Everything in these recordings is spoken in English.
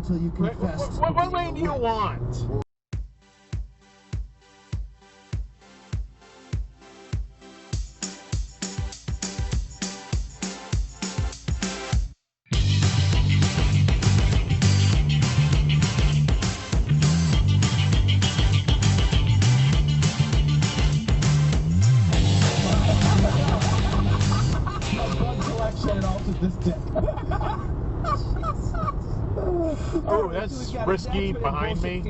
until you confess. What lane do you want? Oh, that's risky behind me.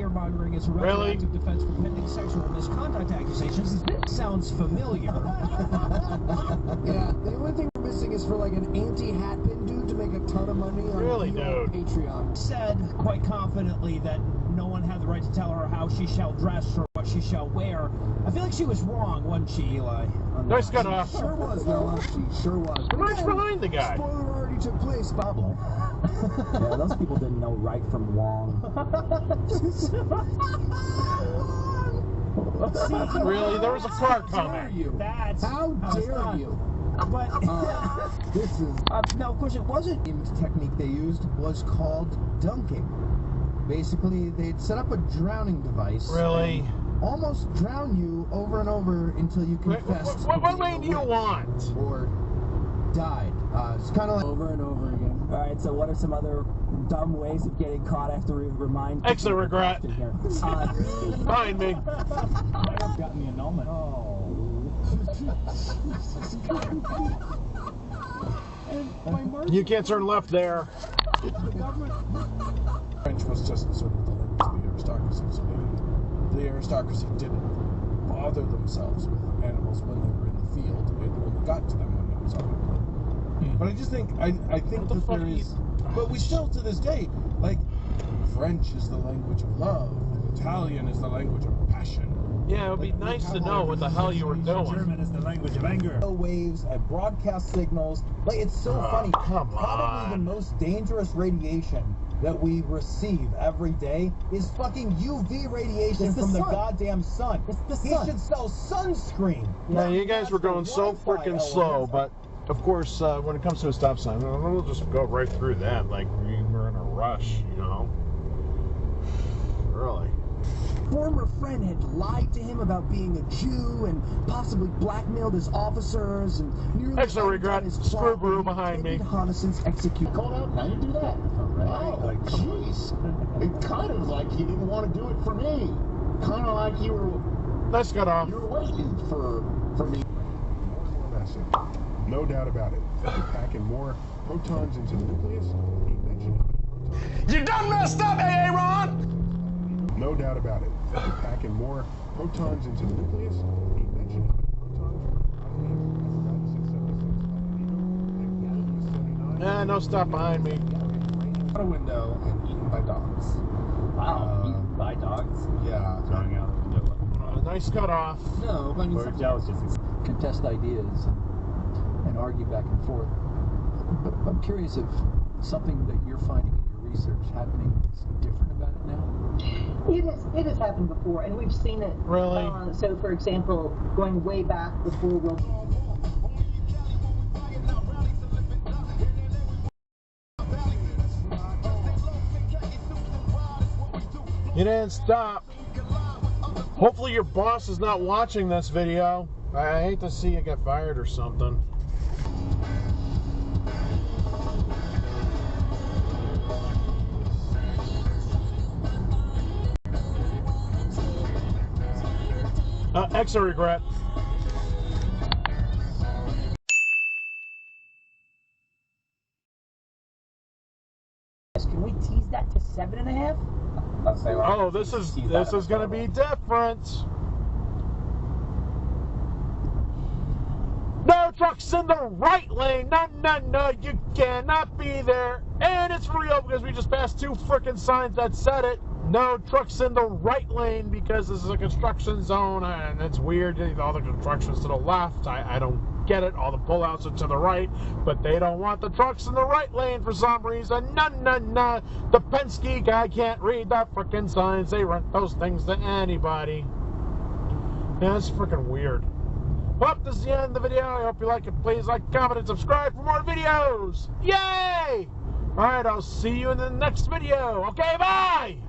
Really? Defense for pending sexual misconduct accusations. This sounds familiar. Yeah, the only thing we're missing is for like an anti-hat pin dude to make a ton of money on Patreon. Said quite confidently that no one had the right to tell her how she shall dress or what she shall wear. I feel like she was wrong, wasn't she, Eli? Nice cut off. Sure was, Noah. She sure was. Right behind the guy. Spoiler already took place, Pablo. Yeah, those people didn't know right from wrong. Really? There was a car coming. How dare you? But this is now, of course, it wasn't. the technique they used was called dunking. Basically, they'd set up a drowning device. Really? Almost drown you over and over until you confessed. What lane do you want? Or died. It's kind of like Over and over again. All right, so what are some other dumb ways of getting caught after we remind people? Exit regret. Behind me. Might have gotten the annulment. Oh. You can't turn left there. French was just sort of the language of the aristocracy, so the aristocracy didn't bother themselves with animals when they were in the field. It only got to them when it was on the plane. But I just think, I think that there is, but we still to this day, like, French is the language of love, Italian is the language of passion. Yeah, it would be nice to know what the hell you were doing. German is the language of anger. Waves and broadcast signals. Like, it's so funny. Come Probably the on. most dangerous radiation that we receive every day is fucking UV radiation from the goddamn sun. He should sell sunscreen. Yeah, you guys were going so freaking slow, but of course, when it comes to a stop sign, we'll just go right through that like we were in a rush, you know? Really? former friend had lied to him about being a Jew and possibly blackmailed his officers and nearly Extra regret. Screw brew behind me. Reconnaissance execute. Called out. How you do that? Oh, jeez. It kind of was like he didn't want to do it for me. Kind of like you were. Let's get off. You were waiting for me. No doubt about it. You're packing more protons into the nucleus. He mentioned You done messed up, AA Ron! no doubt about it. You're packing more protons into the nucleus. He mentioned Nah, no stop behind me. out a window and eaten by dogs. Wow, eaten by dogs? Yeah. Throwing out the window. Nice cut off. No, but Or jealousy. Contest ideas and argue back and forth. But I'm curious if something that you're finding in your research happening is different about it now? It has happened before, and we've seen it. Really? So, for example, going way back before World You didn't stop. Hopefully your boss is not watching this video. I hate to see you get fired or something. Extra regret. Can we tease that to 7.5? Oh, this is gonna be different. No trucks in the right lane. No, you cannot be there. And it's real because we just passed 2 frickin' signs that said it. No trucks in the right lane because this is a construction zone and it's weird. All the construction's to the left. I don't get it. All the pullouts are to the right, but they don't want the trucks in the right lane for some reason. No. The Penske guy can't read the frickin' signs. They rent those things to anybody. Yeah, that's frickin' weird. Well, this is the end of the video. I hope you like it. Please like, comment, and subscribe for more videos. Yay! Alright, I'll see you in the next video. Okay, bye!